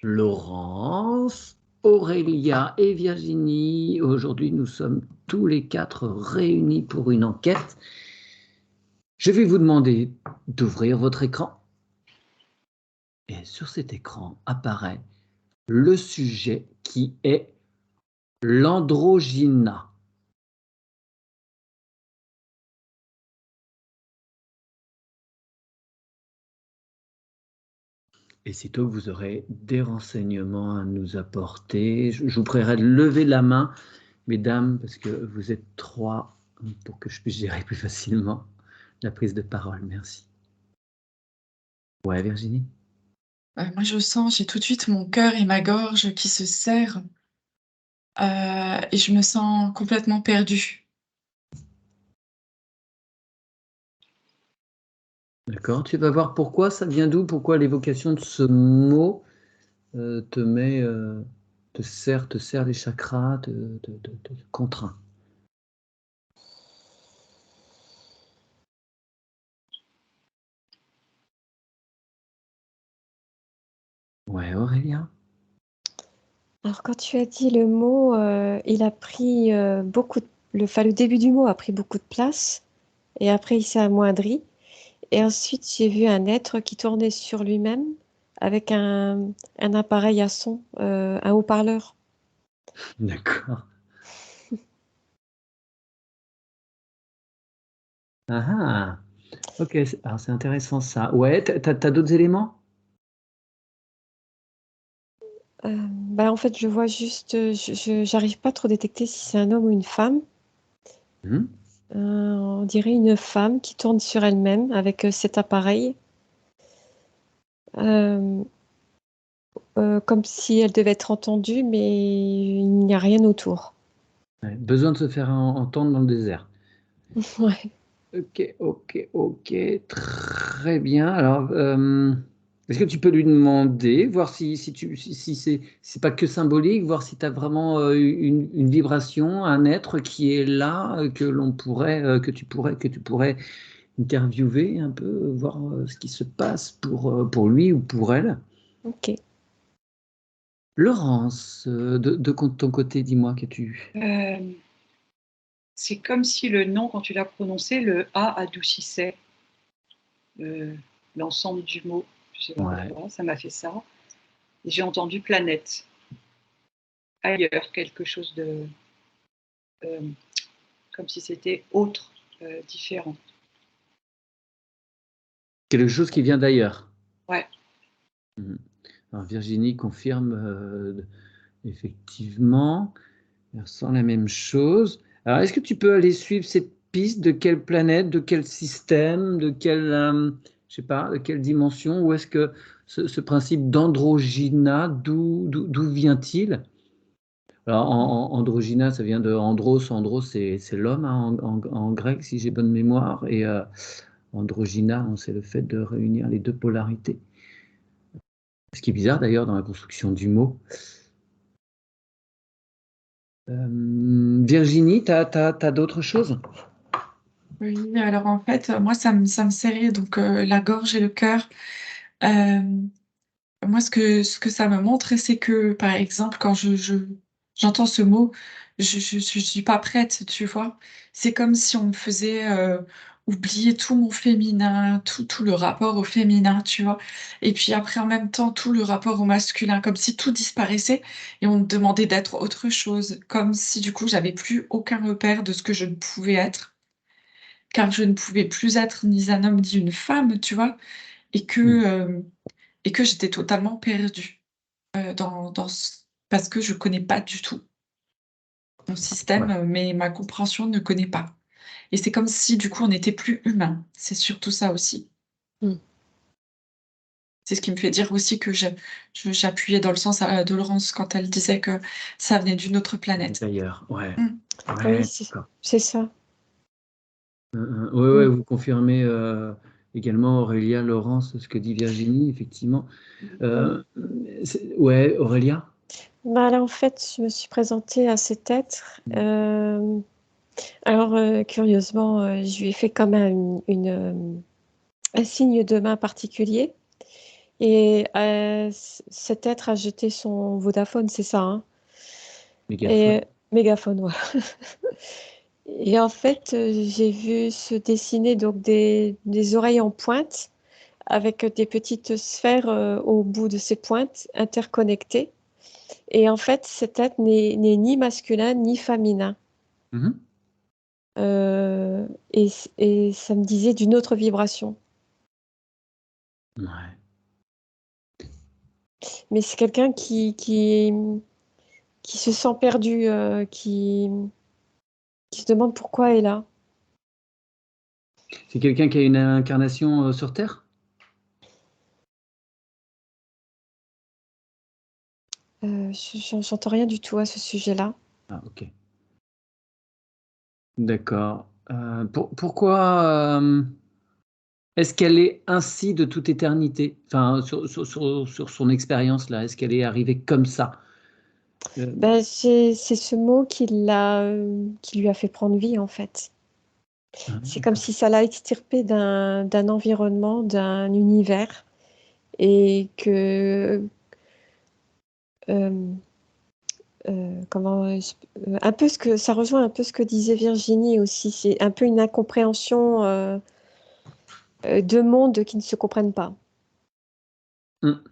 Laurence, Aurélia et Virginie. Aujourd'hui, nous sommes tous les quatre réunis pour une enquête. Je vais vous demander d'ouvrir votre écran. Et sur cet écran apparaît le sujet qui est l'androgyna. Et sitôt que vous aurez des renseignements à nous apporter, je vous prierai de lever la main, mesdames, parce que vous êtes trois, pour que je puisse gérer plus facilement la prise de parole. Merci. Ouais, Virginie? Moi, je sens, j'ai tout de suite mon cœur et ma gorge qui se serrent et je me sens complètement perdue. D'accord, tu vas voir pourquoi, ça vient d'où? Pourquoi l'évocation de ce mot te met, te serre les chakras, te contraint? Ouais, Aurélien? Alors, quand tu as dit le mot, il a pris le début du mot a pris beaucoup de place, et après il s'est amoindri. Et ensuite, j'ai vu un être qui tournait sur lui-même avec un appareil à son, un haut-parleur. D'accord. Ah ah! Ok, alors c'est intéressant ça. Ouais, t'as d'autres éléments? En fait, je vois juste, j'arrive pas trop à détecter si c'est un homme ou une femme. Hmm. On dirait une femme qui tourne sur elle-même avec cet appareil, euh, comme si elle devait être entendue, mais il n'y a rien autour. Ouais, besoin de se faire entendre dans le désert. Ouais. Ok, très bien. Alors, est-ce que tu peux lui demander, voir si c'est pas que symbolique, voir si tu as vraiment une vibration, un être qui est là, que tu pourrais interviewer un peu, voir ce qui se passe pour lui ou pour elle. Ok. Laurence, de ton côté, dis-moi, qu'as-tu? C'est comme si le nom, quand tu l'as prononcé, le A adoucissait l'ensemble du mot. Je sais pas Ouais. pourquoi, ça m'a fait ça. Et j'ai entendu planète. Ailleurs, quelque chose de... comme si c'était autre, différent. Quelque chose qui vient d'ailleurs. Ouais. Mhm. Alors Virginie confirme effectivement, elle ressent la même chose. Alors est-ce que tu peux aller suivre cette piste? De quelle planète, de quel système, de quelle, je sais pas, de quelle dimension? Où est-ce que ce principe d'androgyna, d'où vient-il? Alors androgyna, ça vient de andros. Andros, c'est l'homme hein, en grec, si j'ai bonne mémoire. Et androgyna, c'est le fait de réunir les deux polarités. Ce qui est bizarre d'ailleurs dans la construction du mot. Virginie, tu as d'autres choses? Oui, alors en fait, moi, ça me serrait donc la gorge et le cœur. Euh, Moi, ce que ça me montre, c'est que, par exemple, quand j'entends ce mot, je suis pas prête, tu vois. C'est comme si on me faisait oublier tout mon féminin, tout le rapport au féminin, tu vois. Et puis après, en même temps, tout le rapport au masculin, comme si tout disparaissait et on me demandait d'être autre chose, comme si du coup, j'avais plus aucun repère de ce que je ne pouvais être, car je ne pouvais plus être ni un homme ni une femme, tu vois, et que, euh, et que j'étais totalement perdue parce que je connais pas du tout mon système, Ouais. mais ma compréhension ne connaît pas. Et c'est comme si du coup on n'était plus humain. C'est surtout ça aussi. Mm. C'est ce qui me fait dire aussi que j'appuyais dans le sens de Laurence quand elle disait que ça venait d'une autre planète. D'ailleurs, ouais. Mm. Oui, Ouais, d'accord. c'est ça. Ouais, Mm. vous confirmez également, Aurélia, Laurence, ce que dit Virginie, effectivement. Mm. Ouais, Aurélia? Là, en fait, je me suis présentée à cet être. Alors, curieusement, je lui ai fait comme un signe de main particulier. Et cet être a jeté son Vodafone, c'est ça, hein? Mégaphone. Et mégaphone, voilà. Et en fait, j'ai vu se dessiner donc des oreilles en pointe avec des petites sphères au bout de ces pointes interconnectées. Et en fait, cet être n'est ni masculin ni féminin. Mhm. Euh, et, et ça me disait d'une autre vibration. Ouais. Mais c'est quelqu'un qui se sent perdu, qui se demande pourquoi elle est là. C'est quelqu'un qui a une incarnation sur Terre? J'entends rien du tout à ce sujet-là. Ah, ok. D'accord. Pourquoi est-ce qu'elle est ainsi de toute éternité? Enfin, sur son expérience là, est-ce qu'elle est arrivée comme ça? Ben, c'est ce mot qui lui a fait prendre vie, en fait. C'est comme D'accord. si ça l'a extirpé d'un environnement, d'un univers, et que, euh, un peu ça rejoint un peu ce que disait Virginie aussi. C'est un peu une incompréhension de mondes qui ne se comprennent pas. Hum.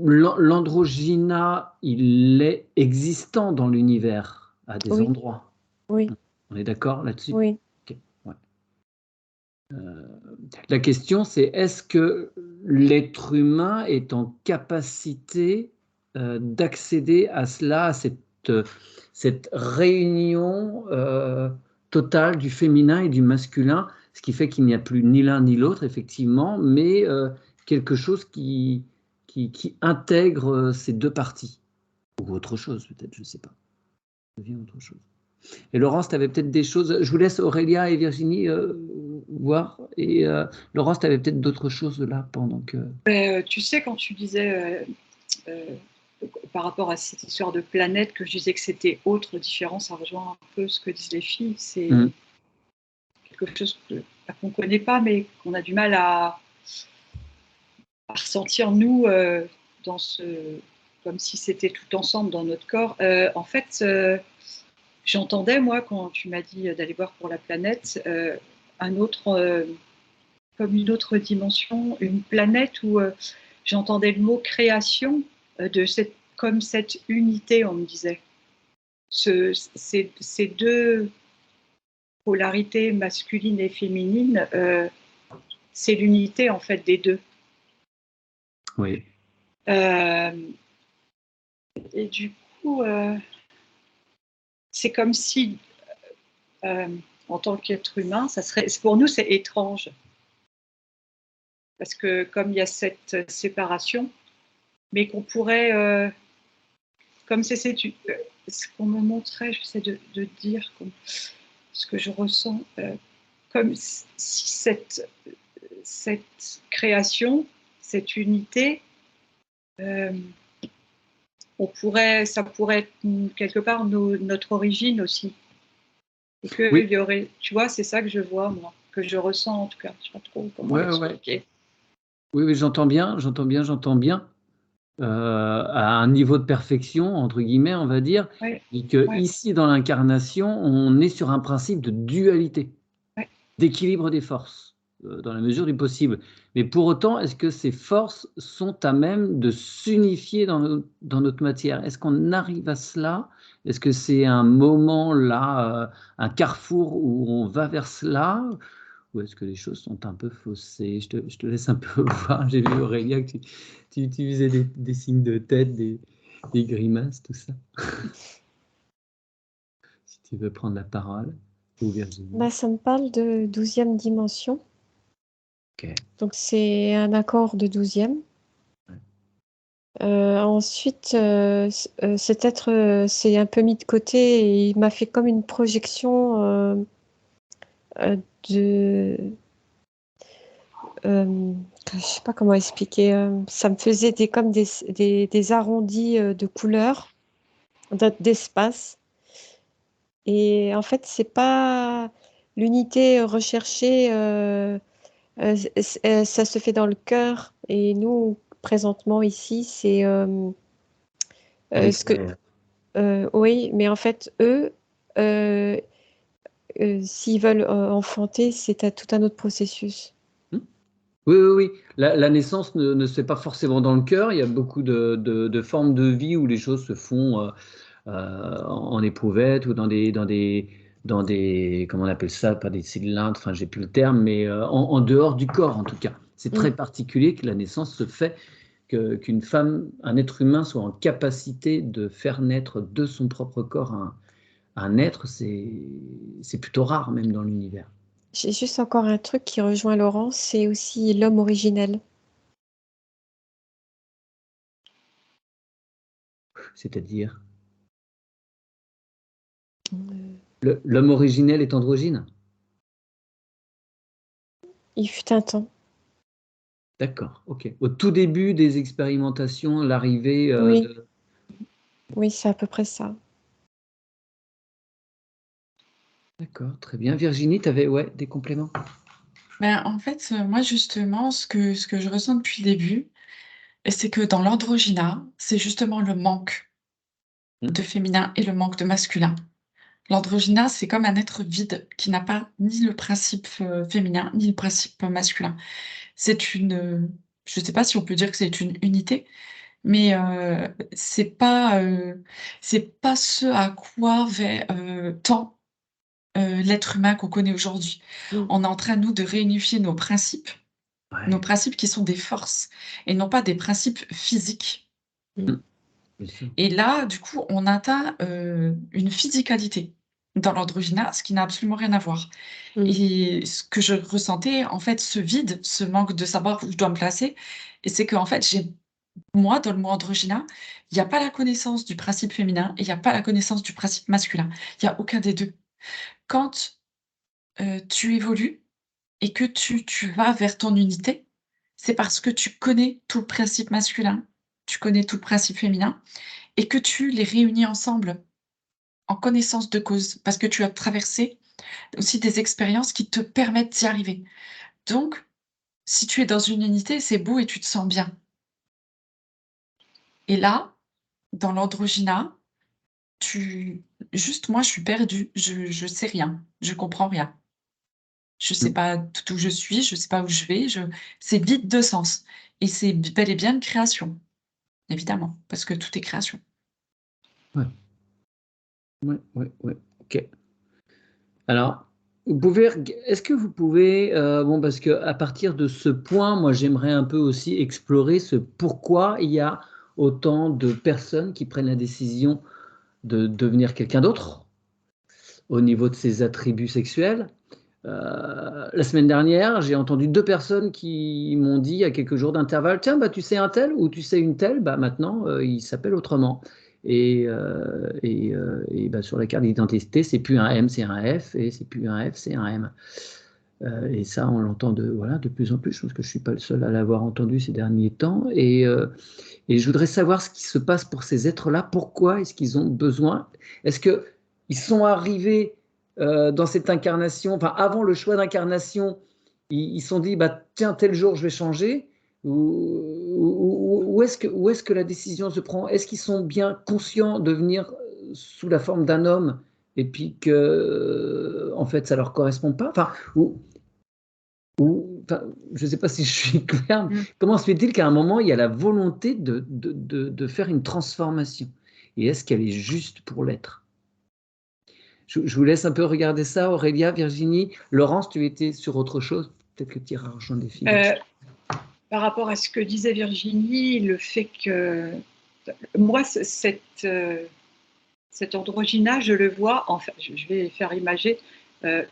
L'androgyna, il est existant dans l'univers à des Oui, endroits. oui, On est d'accord là-dessus? oui, Ok, ouais. La question, c'est est-ce que l'être humain est en capacité d'accéder à cela, à cette réunion totale du féminin et du masculin, ce qui fait qu'il n'y a plus ni l'un ni l'autre, effectivement, mais quelque chose qui intègre ces deux parties, ou autre chose peut-être, je ne sais pas, ça devient autre chose. Et Laurence, tu avais peut-être des choses. Je vous laisse Aurélia et Virginie voir. Et Laurence, tu avais peut-être d'autres choses là pendant que. Tu sais, quand tu disais euh, par rapport à cette histoire de planète, que je disais que c'était autre, différent, ça rejoint un peu ce que disent les filles. C'est quelque chose qu'on ne connaît pas, mais qu'on a du mal à ressentir, nous, dans comme si c'était tout ensemble dans notre corps. En fait, j'entendais, moi, quand tu m'as dit d'aller voir pour la planète, un autre, comme une autre dimension, une planète où j'entendais le mot création, comme cette unité, on me disait. Ces deux polarités masculine et féminine, c'est l'unité en fait des deux. Oui. Et du coup, c'est comme si, en tant qu'être humain, pour nous, c'est étrange. Parce que comme il y a cette séparation, mais qu'on pourrait, comme c'est ce qu'on me montrait, j'essaie de dire ce que je ressens, comme si cette création, cette unité, ça pourrait être quelque part notre origine aussi. Et que Oui. il y aurait, tu vois, c'est ça que je vois, moi, que je ressens en tout cas. Je ne sais pas trop comment l'expliquer. Oui, oui, j'entends bien, j'entends bien, j'entends bien. À un niveau de perfection, entre guillemets, on va dire. Ouais, Et que ouais, ici, dans l'incarnation, on est sur un principe de dualité, ouais. d'équilibre des forces, dans la mesure du possible. Mais pour autant, est-ce que ces forces sont à même de s'unifier dans notre matière? Est-ce qu'on arrive à cela? Est-ce que c'est un moment là, un carrefour où on va vers cela? Ou est-ce que les choses sont un peu faussées? Je te laisse un peu voir. J'ai vu Aurélia que tu utilisais des signes de tête, des grimaces, tout ça. Si tu veux prendre la parole, ou Virginie. Bah, ça me parle de 12e dimension. Ok. Donc, c'est un accord de 12e. Ensuite, cet être s'est un peu mis de côté et il m'a fait comme une projection de... je sais pas comment expliquer. Ça me faisait comme des arrondis de couleurs, d'espace. Et en fait, c'est pas l'unité recherchée Ça se fait dans le cœur. Et nous, présentement, ici, c'est À ce que. l'extérieur. Oui, mais en fait, eux, euh, s'ils veulent enfanter, c'est tout un autre processus. Hmm. Oui, oui, oui. La naissance ne se fait pas forcément dans le cœur. Il y a beaucoup de formes de vie où les choses se font en éprouvette ou dans des, comment on appelle ça, pas des cylindres, enfin, j'ai plus le terme, mais en dehors du corps, en tout cas. C'est très Mm. particulier que la naissance se fait, qu'une femme, un être humain soit en capacité de faire naître de son propre corps un être, c'est plutôt rare, même dans l'univers. J'ai juste encore un truc qui rejoint Laurence, c'est aussi l'homme originel. C'est-à-dire, Euh, l'homme originel est androgyne. Il fut un temps. D'accord, ok. Au tout début des expérimentations, l'arrivée Oui, de... oui, c'est à peu près ça. D'accord, très bien. Virginie, tu avais ouais, des compléments? Ben, en fait, moi, justement, ce que je ressens depuis le début, c'est que dans l'androgyna, c'est justement le manque Hmm. de féminin et le manque de masculin. L'androgyna, c'est comme un être vide qui n'a pas ni le principe féminin ni le principe masculin. C'est je ne sais pas si on peut dire que c'est une unité, mais c'est pas ce à quoi tend l'être humain qu'on connaît aujourd'hui. Mm, On est en train, nous, de réunifier nos Ouais, principes qui sont des forces et non pas des principes physiques. mm, hmm, bien sûr. Et là, du coup, on atteint une physicalité dans l'androgyna, ce qui n'a absolument rien à voir. mm, Et ce que je ressentais, en fait, ce vide, ce manque de savoir où je dois me placer, et c'est qu'en fait, moi, dans le mot androgyna, il n'y a pas la connaissance du principe féminin et il n'y a pas la connaissance du principe masculin. Il n'y a aucun des deux. Quand tu évolues et que tu vas vers ton unité, c'est parce que tu connais tout le principe masculin, tu connais tout le principe féminin, et que tu les réunis ensemble en connaissance de cause, parce que tu as traversé aussi des expériences qui te permettent d'y arriver. Donc, si tu es dans une unité, c'est beau et tu te sens bien. Et là, dans l'androgyna, tu juste moi, je suis perdue, je sais rien, je comprends rien. Je sais Hmm. pas d'où je suis, je sais pas où je vais, c'est vide de sens et c'est bel et bien une création, évidemment, parce que tout est création. Ouais, ouais, ouais, ouais. Ok. Alors, est-ce que vous pouvez, bon, parce que à partir de ce point, moi, j'aimerais un peu aussi explorer ce pourquoi il y a autant de personnes qui prennent la décision de devenir quelqu'un d'autre au niveau de ses attributs sexuels. La semaine dernière, j'ai entendu deux personnes qui m'ont dit à quelques jours d'intervalle, tiens, bah, tu sais un tel ou tu sais une telle, bah, maintenant, il s'appelle autrement. Et bah, sur la carte d'identité, c'est plus un M, c'est un F, et c'est plus un F, c'est un M. Et ça, on l'entend voilà, de plus en plus. Je pense que je ne suis pas le seul à l'avoir entendu ces derniers temps. Et je voudrais savoir ce qui se passe pour ces êtres-là. Pourquoi est-ce qu'ils ont besoin? Est-ce qu'ils sont arrivés dans cette incarnation, enfin avant le choix d'incarnation, ils se sont dit, bah, tiens, tel jour je vais changer? Où est-ce que la décision se prend? Est-ce qu'ils sont bien conscients de venir sous la forme d'un homme et puis que, en fait, ça ne leur correspond pas? Enfin, enfin, je ne sais pas si je suis clair. Mm. Comment se fait-il qu'à un moment, il y a la volonté de faire une transformation? Et est-ce qu'elle est juste pour l'être? Je vous laisse un peu regarder ça, Aurélia, Virginie. Laurence, tu étais sur autre chose. Peut-être que tu iras rejoindre des filles. Euh, Par rapport à ce que disait Virginie, le fait que moi, cet androgyna, je le vois, enfin, je vais faire imager, euh,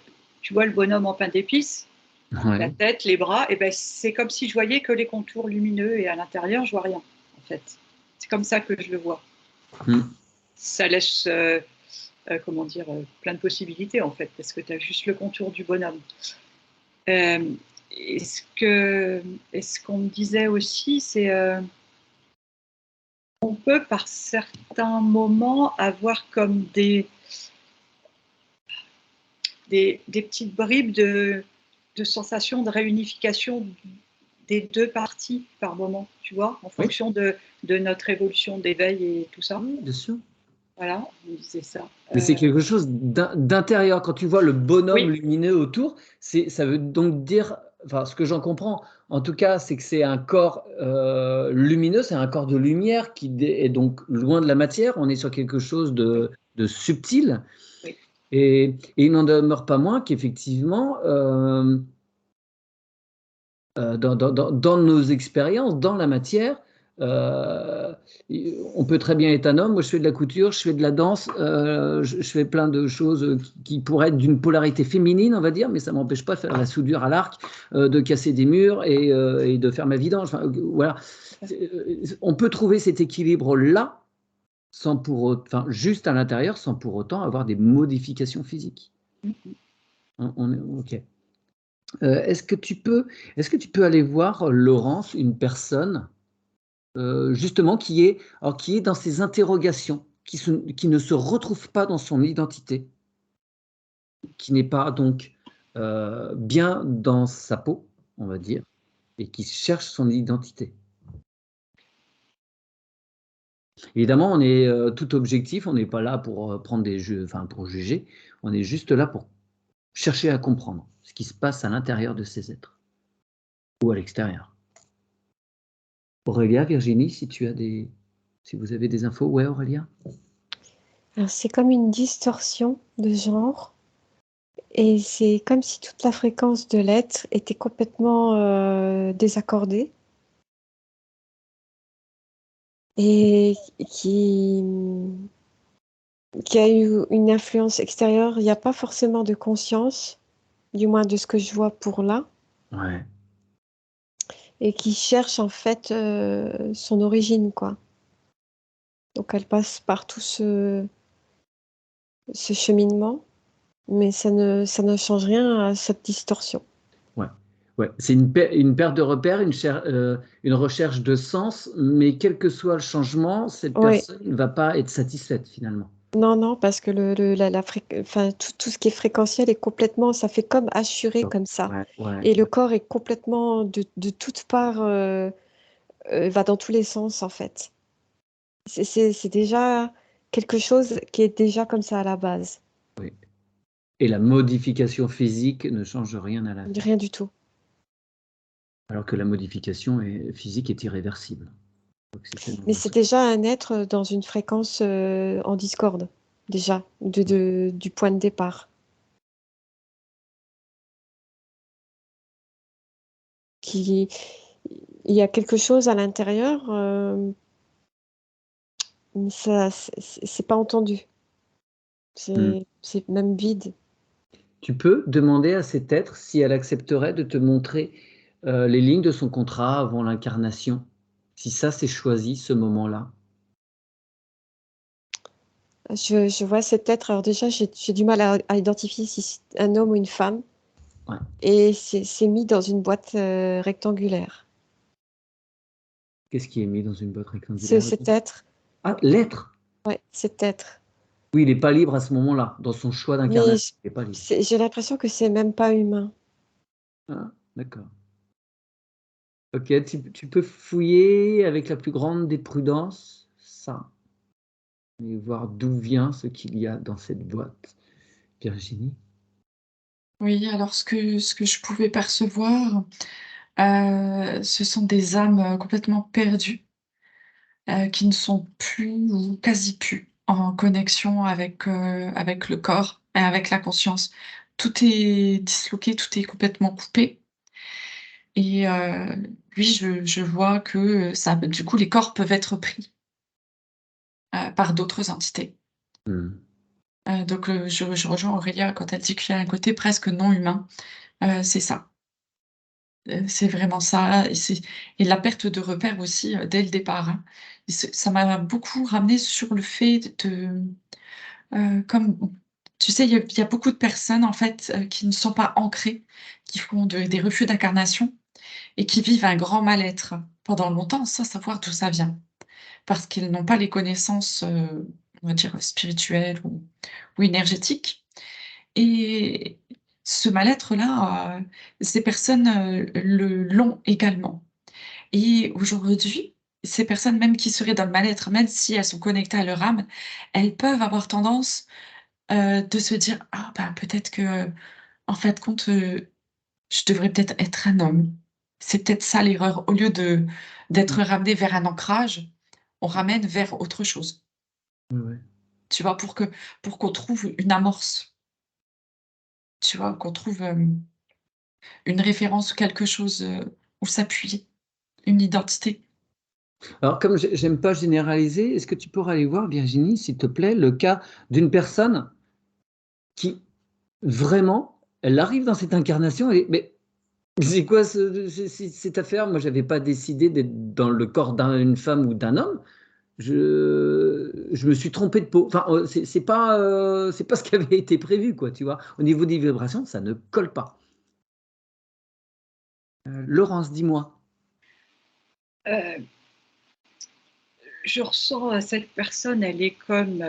tu vois le bonhomme en pain d'épices, la Ouais. tête, les bras, et ben c'est comme si je voyais que les contours lumineux et à l'intérieur, je vois rien, en fait. C'est comme ça que je le vois. Hmm. Ça laisse, comment dire, plein de possibilités, en fait, parce que tu as juste le contour du bonhomme. Euh, et ce qu'on me disait aussi, c'est on peut par certains moments avoir comme des petites bribes de de sensation de réunification des deux parties par moment, tu vois, en fonction de notre évolution d'éveil et tout ça. Oui, bien sûr. Voilà, on disait ça. Mais c'est quelque chose d'intérieur. Quand tu vois le bonhomme Oui. lumineux autour, ça veut donc dire, enfin, ce que j'en comprends, en tout cas, c'est que c'est un corps lumineux, c'est un corps de lumière qui est donc loin de la matière. On est sur quelque chose de subtil. Oui. Et il n'en demeure pas moins qu'effectivement, dans nos expériences, dans la matière, on peut très bien être un homme. Moi, je fais de la couture, je fais de la danse, je fais plein de choses qui pourraient être d'une polarité féminine, on va dire, mais ça ne m'empêche pas de faire la soudure à l'arc, de casser des murs et de faire ma vidange. Enfin, voilà. On peut trouver cet équilibre-là, juste à l'intérieur, sans pour autant avoir des modifications physiques. OK. Est-ce que tu peux aller voir, Laurence, une personne, justement qui est dans ses interrogations, qui ne se retrouve pas dans son identité, qui n'est pas donc, bien dans sa peau, on va dire, et qui cherche son identité? Évidemment, on est, tout objectif, on n'est pas là pour, prendre des jeux, enfin pour juger, on est juste là pour chercher à comprendre ce qui se passe à l'intérieur de ces êtres ou à l'extérieur. Aurélia, Virginie, si vous avez des infos. Ouais, Aurélia? Alors, c'est comme une distorsion de genre, et c'est comme si toute la fréquence de l'être était complètement désaccordée, et qui a eu une influence extérieure. Il n'y a pas forcément de conscience, du moins de ce que je vois pour là, Ouais. et qui cherche en fait son origine, quoi. Donc elle passe par tout ce cheminement, mais ça ne change rien à cette distorsion. Ouais. C'est une perte de repère, une recherche de sens, mais quel que soit le changement, cette Oui, personne ne va pas être satisfaite finalement. non, parce que enfin, tout ce qui est fréquentiel est complètement, ça fait comme assuré comme ça. Ouais. Et le corps est complètement de toutes parts, va dans tous les sens en fait. C'est déjà quelque chose qui est déjà comme ça à la base. Oui. Et la modification physique ne change rien à l'affaire, Rien du tout. alors que la modification physique est irréversible. Donc, si c'est dans Mais un c'est sens. déjà un être dans une fréquence en discorde, déjà, du point de départ. Il y a quelque chose à l'intérieur, mais ça, c'est pas entendu. C'est même vide. Tu peux demander à cet être si elle accepterait de te montrer les lignes de son contrat avant l'incarnation, si ça c'est choisi, ce moment-là. Je vois cet être. Alors déjà, j'ai du mal à identifier si c'est un homme ou une femme. Ouais. Et c'est mis dans une boîte rectangulaire. Qu'est-ce qui est mis dans une boîte rectangulaire? Cet être, Ah, l'être. ouais, cet être. Oui, il n'est pas libre à ce moment-là. Dans son choix Mais d'incarnation, il n'est pas libre. j'ai l'impression que c'est même pas humain. Ah, d'accord. Ok, tu peux fouiller avec la plus grande des prudences, ça, et voir d'où vient ce qu'il y a dans cette boîte. Virginie? Oui, alors ce que je pouvais percevoir, ce sont des âmes complètement perdues, qui ne sont plus ou quasi plus en connexion avec le corps et avec la conscience. Tout est disloqué, tout est complètement coupé. Et oui, je vois que ça, du coup, les corps peuvent être pris par d'autres entités. Hmm. Donc je rejoins Aurélia quand elle dit qu'il y a un côté presque non humain. C'est ça. C'est vraiment ça, et la perte de repères aussi, dès le départ, hein. Et ça m'a beaucoup ramené sur le fait de, comme tu sais, il y a beaucoup de personnes, en fait, qui ne sont pas ancrées, qui font des refus d'incarnation et qui vivent un grand mal-être pendant longtemps sans savoir d'où ça vient. Parce qu'ils n'ont pas les connaissances, on va dire spirituelles ou énergétiques, et ce mal-être-là, ces personnes l'ont également. Et aujourd'hui, ces personnes, même qui seraient dans le mal-être, même si elles sont connectées à leur âme, elles peuvent avoir tendance de se dire: «Ah bah, peut-être que, en fin de compte, je devrais peut-être être un homme». C'est peut-être ça l'erreur. Au lieu d'être ramené vers un ancrage, on ramène vers autre chose. Ouais, ouais. Tu vois? Pour qu'on trouve une amorce, tu vois? Qu'on trouve, une référence, quelque chose, où s'appuyer, une identité. Alors, comme j'aime pas généraliser, est-ce que tu pourrais aller voir, Virginie, s'il te plaît, le cas d'une personne qui vraiment, elle arrive dans cette incarnation et mais c'est quoi cette affaire? Moi, j'avais pas décidé d'être dans le corps d'une femme ou d'un homme. Je me suis trompé de peau. Enfin, c'est pas ce qui avait été prévu, quoi, tu vois? Au niveau des vibrations, ça ne colle pas. Laurence, dis-moi. Euh, je ressens cette personne, elle est comme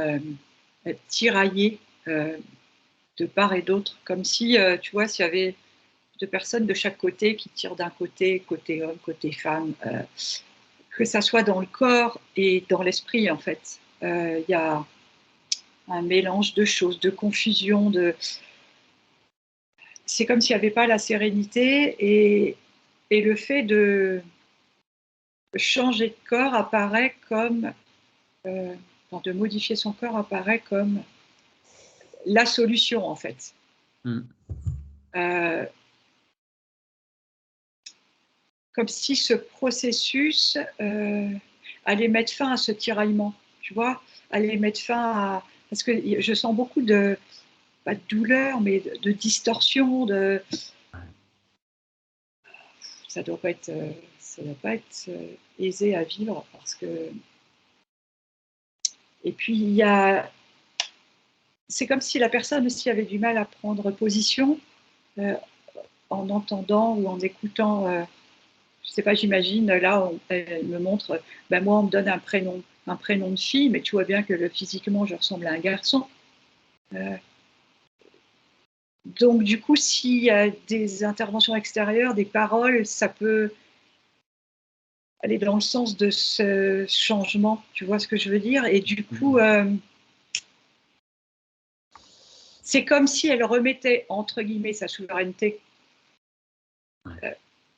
tiraillée de part et d'autre, comme si, tu vois, s'il y avait deux personnes de chaque côté qui tirent d'un côté, côté homme, côté femme, que ça soit dans le corps et dans l'esprit, en fait. Il y a un mélange de choses, de confusion, c'est comme s'il n'y avait pas la sérénité et le fait de changer de corps apparaît comme, de modifier son corps apparaît comme la solution, en fait. Mmh. Comme si ce processus allait mettre fin à ce tiraillement, tu vois, allait mettre fin à... Parce que je sens beaucoup de, pas de douleur, mais de distorsion, ça doit pas être, aisé à vivre parce que... Et puis, c'est comme si la personne aussi avait du mal à prendre position euh, en entendant ou en écoutant... je sais pas, j'imagine, là, elle me montre, ben moi, on me donne un prénom de fille, mais tu vois bien que physiquement, je ressemble à un garçon. Donc, du coup, s'il y a des interventions extérieures, des paroles, ça peut aller dans le sens de ce changement, tu vois ce que je veux dire? Et du coup, c'est comme si elle remettait, entre guillemets, sa souveraineté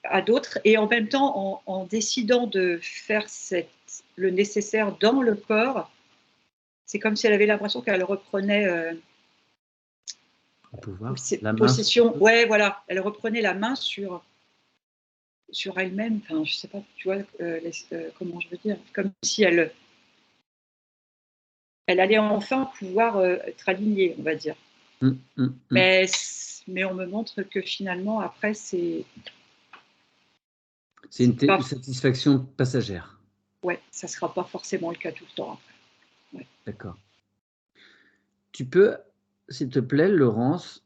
à d'autres, et en même temps, en décidant de faire le nécessaire dans le corps, c'est comme si elle avait l'impression qu'elle reprenait Le pouvoir, la main sur possession. Ouais, voilà, elle reprenait la main sur elle-même. Enfin, je sais pas, tu vois, comment je veux dire. Comme si elle allait enfin pouvoir être alignée, on va dire. Mmh, mmh, mmh. Mais on me montre que finalement, après, C'est c'est pas, une satisfaction passagère. ouais, ça sera pas forcément le cas tout le temps. Ouais. D'accord. Tu peux, s'il te plaît, Laurence,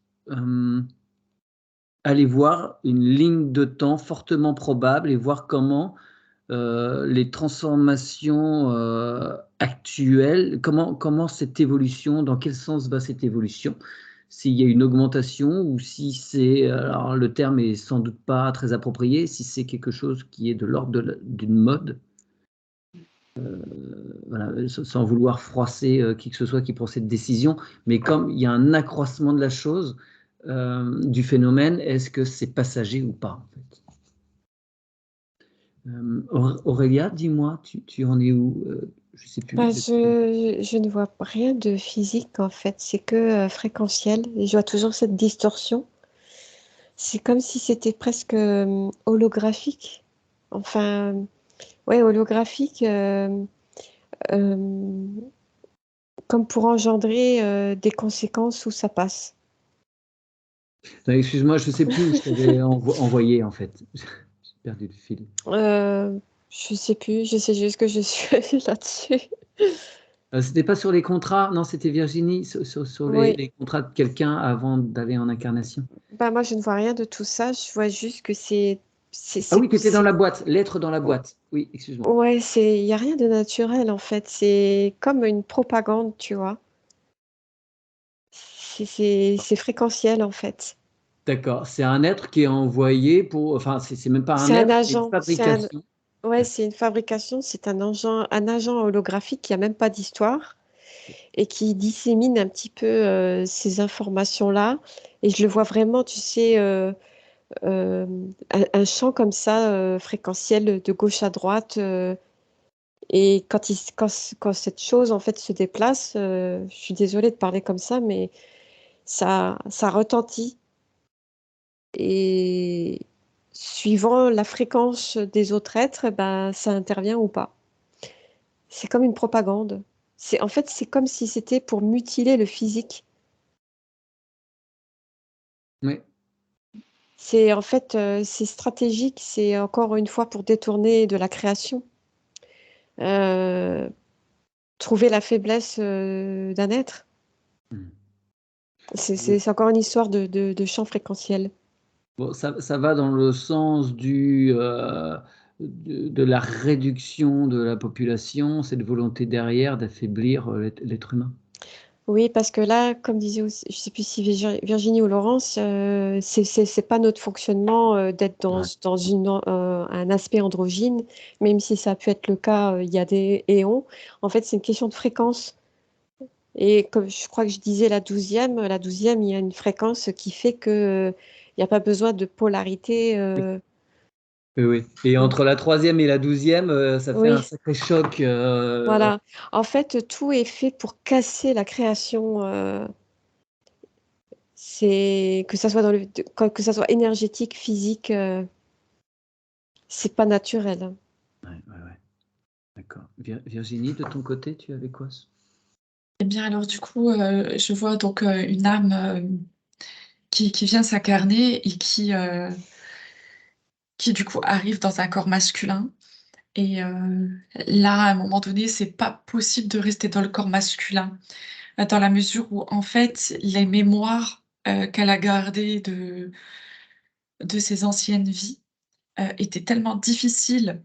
aller voir une ligne de temps fortement probable et voir comment, les transformations, actuelles, comment cette évolution, dans quel sens va cette évolution? S'il y a une augmentation ou si c'est, alors le terme est sans doute pas très approprié, si c'est quelque chose qui est de l'ordre d'une mode, voilà, sans vouloir froisser, qui que ce soit qui prend cette décision, mais comme il y a un accroissement de la chose, du phénomène, est-ce que c'est passager ou pas, en fait? Aurélia, dis-moi, tu en es où? Je sais plus. Bah, je ne vois rien de physique en fait, c'est que fréquentiel. Et je vois toujours cette distorsion. C'est comme si c'était presque holographique. Enfin, ouais, holographique, euh, comme pour engendrer des conséquences où ça passe. Non, excuse-moi, je sais plus où je t'avais envoyé, en fait. J'ai perdu le fil. Je sais plus, je sais juste que je suis là-dessus. C'était pas sur les contrats? Non, c'était Virginie, sur Oui, les contrats de quelqu'un avant d'aller en incarnation? bah moi je ne vois rien de tout ça, je vois juste que Ah oui, tu étais dans la boîte, l'être dans la boîte. Oui, excuse-moi. ouais, il y a rien de naturel en fait, c'est comme une propagande, tu vois. C'est fréquentiel en fait. D'accord. C'est un être qui est envoyé pour. Enfin, c'est même pas un C'est un être, c'est une agent. fabrication. Ouais, c'est une fabrication. C'est un agent holographique qui a même pas d'histoire et qui dissémine un petit peu ces informations-là. Et je le vois vraiment, tu sais, euh, un champ comme ça, fréquentiel de gauche à droite. Et quand cette chose en fait se déplace, je suis désolée de parler comme ça, mais ça retentit. Et suivant la fréquence des autres êtres, ben, ça intervient ou pas. C'est comme une propagande. En fait, c'est comme si c'était pour mutiler le physique. Oui. C'est en fait, c'est stratégique. C'est encore une fois pour détourner de la création. Euh, Trouver la faiblesse d'un être. Hmm. C'est encore une histoire de champ fréquentiel. Bon, ça va dans le sens de la réduction de la population, cette volonté derrière d'affaiblir l'être humain. Oui, parce que là, comme disait aussi, je sais plus si Virginie ou Laurence, c'est pas notre fonctionnement d'être Ouais. dans un aspect androgyne, même si ça a pu être le cas il y a des éons. En fait, c'est une question de fréquence. Et comme je crois que je disais la douzième, il y a une fréquence qui fait que il n'y a pas besoin de polarité. Oui, oui. Et Mm. entre la troisième et la 12e, ça fait un Oui, sacré choc. voilà. En fait, tout est fait pour casser la création. C'est que ça soit que ça soit énergétique, physique, c'est pas naturel, hein. Ouais, ouais, ouais. D'accord. Virginie, de ton côté, tu avais quoi? Eh bien, alors du coup, je vois donc une âme qui vient s'incarner et qui du coup arrive dans un corps masculin. Et là, à un moment donné, c'est pas possible de rester dans le corps masculin, dans la mesure où en fait, les mémoires qu'elle a gardées de ses anciennes vies étaient tellement difficiles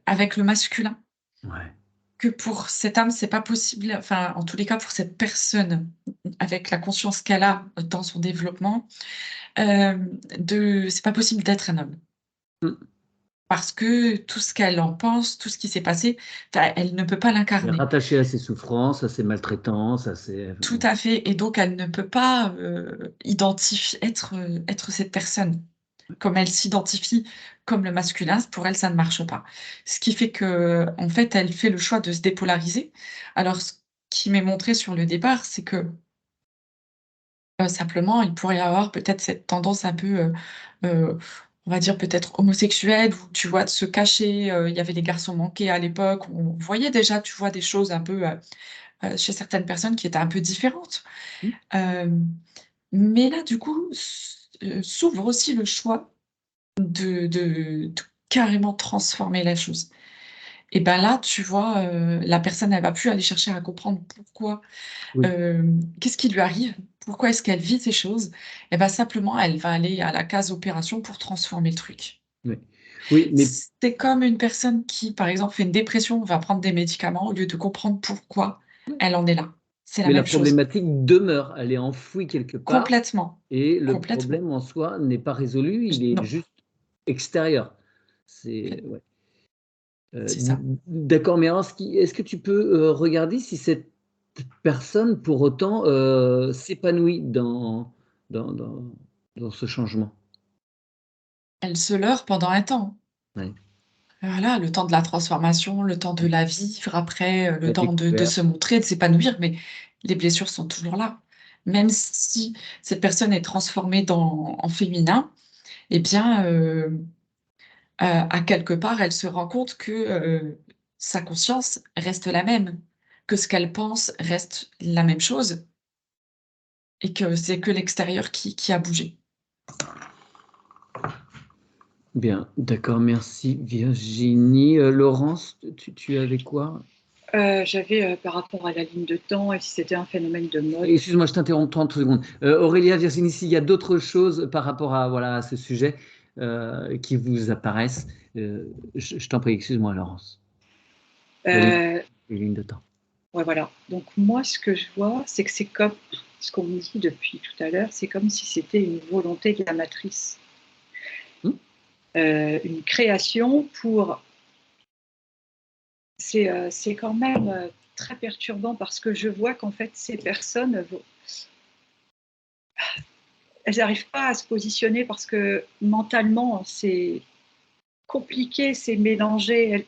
avec le masculin Ouais. que pour cette âme, c'est pas possible, enfin, en tous les cas, pour cette personne, avec la conscience qu'elle a dans son développement, euh, c'est pas possible d'être un homme. Mm. Parce que tout ce qu'elle en pense, tout ce qui s'est passé, enfin, elle ne peut pas Elle est l'incarner. rattachée à ses souffrances, à ses maltraitances, à ses. Tout à fait. Et donc, elle ne peut pas identifier, être cette personne. Comme elle s'identifie comme le masculin, pour elle, ça ne marche pas. Ce qui fait que, en fait, elle fait le choix de se dépolariser. Alors, ce qui m'est montré sur le départ, c'est que simplement, il pourrait y avoir peut-être cette tendance un peu, on va dire peut-être homosexuelle, où tu vois, de se cacher. Il y avait des garçons manqués à l'époque. On voyait déjà, tu vois, des choses un peu chez certaines personnes qui étaient un peu différentes. Mm. Euh, mais là, du coup, s'ouvre aussi le choix de carrément transformer la chose. Et ben là, tu vois, la personne, elle va plus aller chercher à comprendre pourquoi, Oui, qu'est-ce qui lui arrive, pourquoi est-ce qu'elle vit ces choses. Et ben simplement, elle va aller à la case opération pour transformer le truc. oui. Oui, mais, C'est comme une personne qui, par exemple, fait une dépression, va prendre des médicaments au lieu de comprendre pourquoi elle en est là. C'est la mais la même chose. problématique demeure, elle est enfouie quelque part, Complètement. et le Complètement. problème en soi n'est pas résolu, il est Non, juste extérieur. C'est ouais. c'est ça. D'accord, mais alors, est-ce que tu peux regarder si cette personne, pour autant, s'épanouit dans, dans ce changement? Elle se leurre pendant un temps. Ouais. Voilà, le temps de la transformation, le temps de la vivre après, le La temps de découverte. se montrer, de s'épanouir, mais les blessures sont toujours là. Même si cette personne est transformée en féminin, eh bien, à quelque part, elle se rend compte que sa conscience reste la même, que ce qu'elle pense reste la même chose, et que c'est que l'extérieur qui a bougé. Bien, d'accord, merci Virginie. Laurence, tu avais quoi? J'avais par rapport à la ligne de temps et si c'était un phénomène de mode. Excuse-moi, je t'interromps 30 secondes. Aurélia, Virginie, s'il y a d'autres choses par rapport à, voilà, à ce sujet qui vous apparaissent, je t'en prie, excuse-moi, Laurence. La ligne, Euh, les lignes de temps. ouais, voilà. Donc moi, ce que je vois, c'est que c'est comme ce qu'on me dit depuis tout à l'heure, c'est comme si c'était une volonté de la matrice. Une création pour... C'est quand même très perturbant parce que je vois qu'en fait, ces personnes, elles n'arrivent pas à se positionner parce que mentalement, c'est compliqué, c'est mélangé,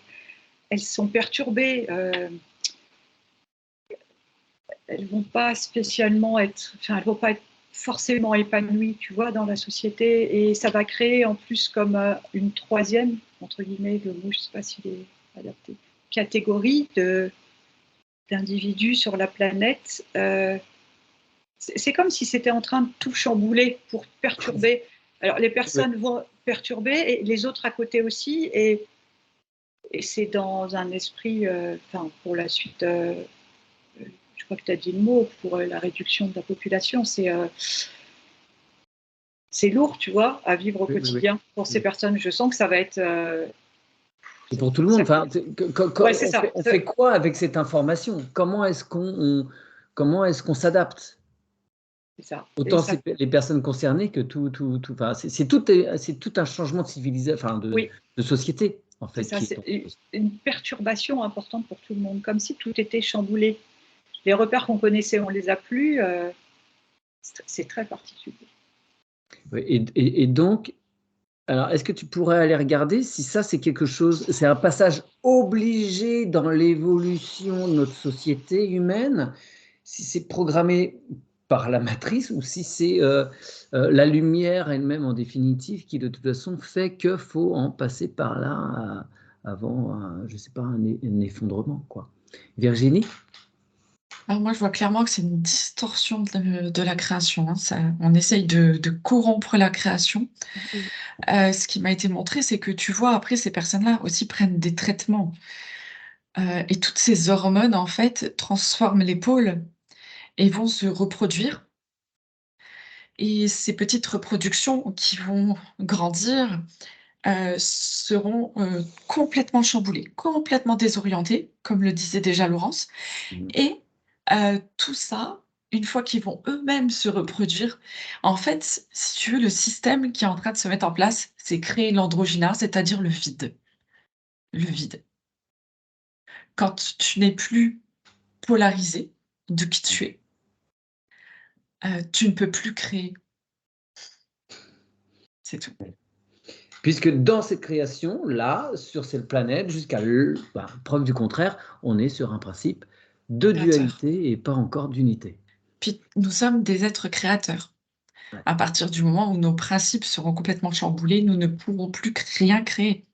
elles sont perturbées. Elles vont pas spécialement être, enfin, elles vont pas être forcément épanouies, tu vois, dans la société, et ça va créer en plus comme une troisième, entre guillemets, le mot, je sais pas s'il est adapté, catégorie d'individus sur la planète. C'est comme si c'était en train de tout chambouler pour perturber. Alors les personnes vont perturber et les autres à côté aussi, et c'est dans un esprit, enfin, pour la suite. Je crois que tu as dit le mot, pour la réduction de la population, c'est lourd, tu vois, à vivre au quotidien pour ces personnes. Je sens que ça va être... Et pour tout le monde, enfin, on fait quoi avec cette information? Comment est-ce qu'on s'adapte? C'est ça. Autant les personnes concernées que tout. Enfin, c'est tout un changement de civilisation, enfin, de société, en fait. C'est une perturbation importante pour tout le monde, comme si tout était chamboulé. Les repères qu'on connaissait, on ne les a plus. C'est très particulier. Et donc, alors, est-ce que tu pourrais aller regarder si ça, c'est quelque chose, c'est un passage obligé dans l'évolution de notre société humaine, si c'est programmé par la matrice ou si c'est la lumière elle-même en définitive qui de toute façon fait qu'il faut en passer par là avant, je ne sais pas, un effondrement, quoi. Virginie? Alors moi, je vois clairement que c'est une distorsion de la création, hein. On essaye de corrompre la création. Ce qui m'a été montré, c'est que tu vois, après, ces personnes-là aussi prennent des traitements. Et toutes ces hormones, en fait, transforment les pôles et vont se reproduire. Et ces petites reproductions qui vont grandir seront complètement chamboulées, complètement désorientées, comme le disait déjà Laurence. Et tout ça, une fois qu'ils vont eux-mêmes se reproduire, en fait, si tu veux, le système qui est en train de se mettre en place, c'est créer l'androgyna, c'est-à-dire le vide. Le vide. Quand tu n'es plus polarisé de qui tu es, tu ne peux plus créer. C'est tout. Puisque dans cette création-là, sur cette planète, jusqu'à preuve du contraire, on est sur un principe de dualité et pas encore d'unité. Puis nous sommes des êtres créateurs. Ouais. À partir du moment où nos principes seront complètement chamboulés, nous ne pourrons plus rien créer.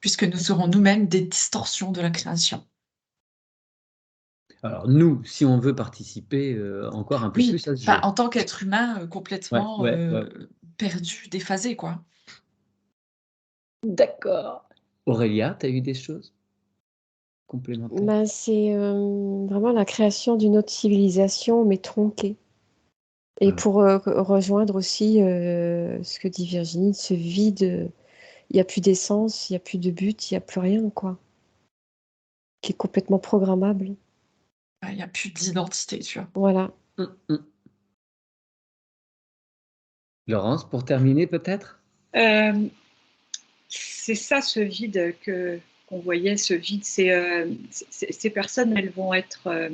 Puisque nous serons nous-mêmes des distorsions de la création. Alors nous, si on veut participer encore un peu plus à ce jeu. En tant qu'être humain complètement perdu, déphasé, quoi. D'accord. Aurélia, tu as eu des choses complémentaires? C'est vraiment la création d'une autre civilisation, mais tronquée. Et pour rejoindre aussi ce que dit Virginie, ce vide, il n'y a plus d'essence, il n'y a plus de but, il n'y a plus rien, quoi. Qui est complètement programmable. Il n'y a plus d'identité, tu vois. Voilà. Laurence, pour terminer peut-être? C'est ça, ce vide qu'on voyait, ce vide. Ces personnes, elles vont être...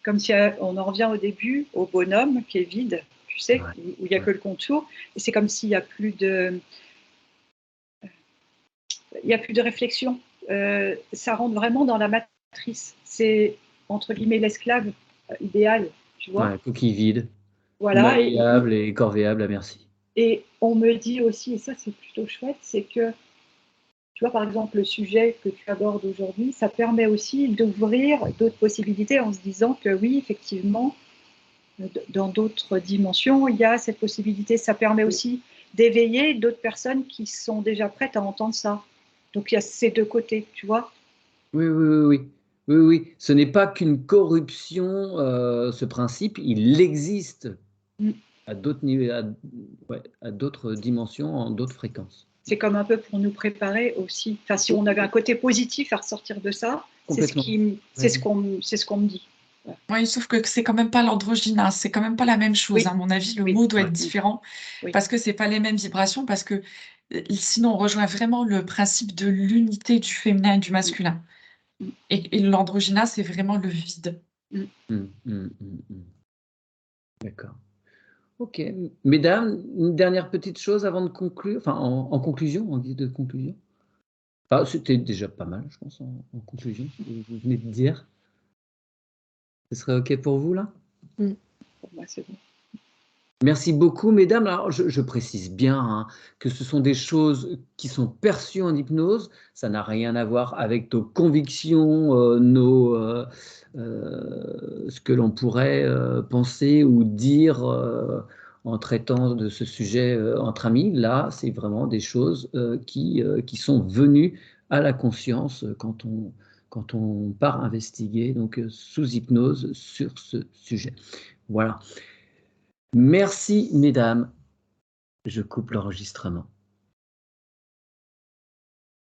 comme si on en revient au début, au bonhomme qui est vide, tu sais, où il n'y a que le contour. Et c'est comme s'il n'y a plus de... Il n'y a plus de réflexion. Ça rentre vraiment dans la matrice. C'est, entre guillemets, l'esclave idéal, tu vois. Coquille vide. Voilà. Malléable et corvéable à merci. Et on me dit aussi, et ça c'est plutôt chouette, c'est que, tu vois, par exemple, le sujet que tu abordes aujourd'hui, ça permet aussi d'ouvrir d'autres possibilités en se disant que oui, effectivement, dans d'autres dimensions, il y a cette possibilité. Ça permet aussi d'éveiller d'autres personnes qui sont déjà prêtes à entendre ça. Donc il y a ces deux côtés, tu vois. Oui. Ce n'est pas qu'une corruption, ce principe, il existe à d'autres niveaux, à d'autres dimensions, en d'autres fréquences. C'est comme un peu pour nous préparer aussi. Enfin, si on avait un côté positif à ressortir de ça, complètement. C'est ce qu'on me dit. Oui, sauf que c'est quand même pas l'androgynase, c'est quand même pas la même chose. Oui. À mon avis, le Oui. mot doit Ouais. être différent Oui. parce que c'est pas les mêmes vibrations, parce que sinon on rejoint vraiment le principe de l'unité du féminin et du masculin. Et l'androgynase, c'est vraiment le vide. D'accord. Ok. Mesdames, une dernière petite chose avant de conclure, enfin en conclusion, en guise de conclusion. Enfin, c'était déjà pas mal, je pense, en conclusion, ce que vous venez de dire. Ce serait ok pour vous, là? Pour moi, c'est bon. Merci beaucoup, mesdames. Alors, je précise bien hein, que ce sont des choses qui sont perçues en hypnose. Ça n'a rien à voir avec nos convictions, ce que l'on pourrait penser ou dire en traitant de ce sujet entre amis. Là, c'est vraiment des choses qui sont venues à la conscience quand on part investiguer donc, sous hypnose sur ce sujet. Voilà. Merci, mesdames. Je coupe l'enregistrement.